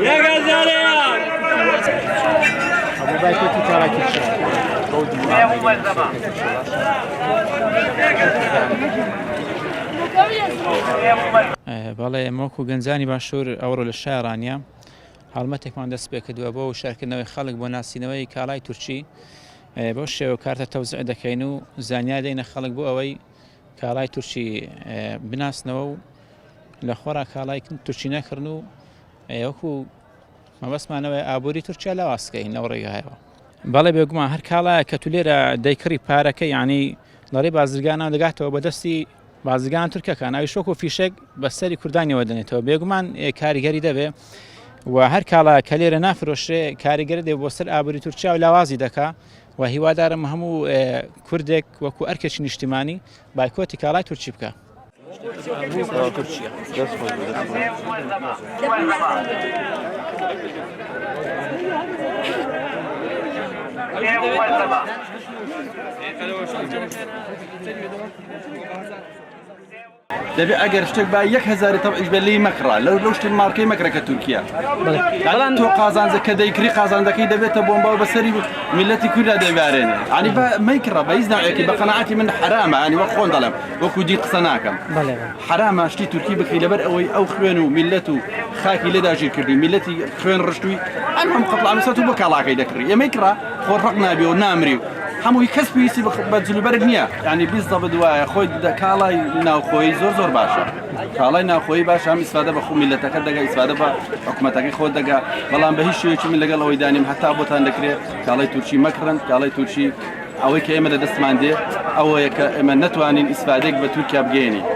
يا غزالة ابو باكر ترى كيف بەڵێ ئەمەوەکو گەنجانی باشوور ئەوڕۆ لە شارانە هەڵمەتێکمان دەست پێ کردووە بۆ شارکردنەوەی خەڵک بۆ ناسینەوەی کاڵای تورکی بۆ شێوە کارتە تەوزیع دەکەین و زانیار دەینە خەڵک بۆ ئەوەی کاڵای تورکی بناسنەوە و لە خۆرا کاڵای تورکی نەکردن و وەکو مەبەستمانەوەی ئابووری تورکیا لاواسکەین لەو ڕێگایەوە. بەڵێ بێگومان هەر کاڵایە کە تو لێرە دەیکڕی پارەکە یعنی لەڕێ بازرگانان دەگاتەوە بەدەستی بازرگان تورکەکان ناوی شۆک و فیشێک بەسەری کوردانیەوە دەنێتەوە بێگومان کاریگەری دەبێ و هەر کاڵا کە لێرە نافرۆشێ کاریگەر دێ بۆ سەر ئابووری تورکیا و لاوازی دەکا و هیوادارم هەموو کوردێک وەکو ئەرکێکی نیشتیمانی بایکۆتی کاڵای تورکی بکە. دەبێ ئەگەر شتێک با 1000 تەبعیش بە لی مەکڕا لەو شتێک مارکەی مەکرەکە تورکیا بەڵام تۆ قازانجە کە دەیکری قازاندەکەی دەبێتە بۆمبا بەسەری میلەتی کووردا دەیبارێنێ عنی مەیکڕە بە هیچ ناوێکی بە قەنەعەتی من حرامە عنی وەک خۆن دەڵێم وەکو دی قسە ناکەم حرامە شتی تورکی بکەی لەبەر ئەوەی ئەو خوێن و میلەت و خاکی لێدا ژیر کردی میلەتی خوێن ڕشتووی ئەم قەتڵ ئامسەت و بە کاڵاکەی دەکڕی ئەمەیکڕە خۆ ڕق نابێ و نامری هەمووی کەس پێویستی بە جلوبەرێک نییە ینی 20 بدوایە خۆی کاڵای ناوخۆی زۆر باشە کاڵای ناوخۆی باش هەم ئیسفادە بە خۆ میلەتەکە دەگا ئیسفادە بە حکوومەتەکەی خۆت دەگا بەڵام بە هیچ شێوەیەکی من لەگەڵ ئەوەی دانیم هەتا بۆتان دەکرێت کاڵای تورکی مەکڕن کاڵای تورکی ئەوەی کە ئێمە لە دەستمان دێ ئەوەیە کە ئێمە نەتوانین ئیسفادێک بە تورکیا بگەێنی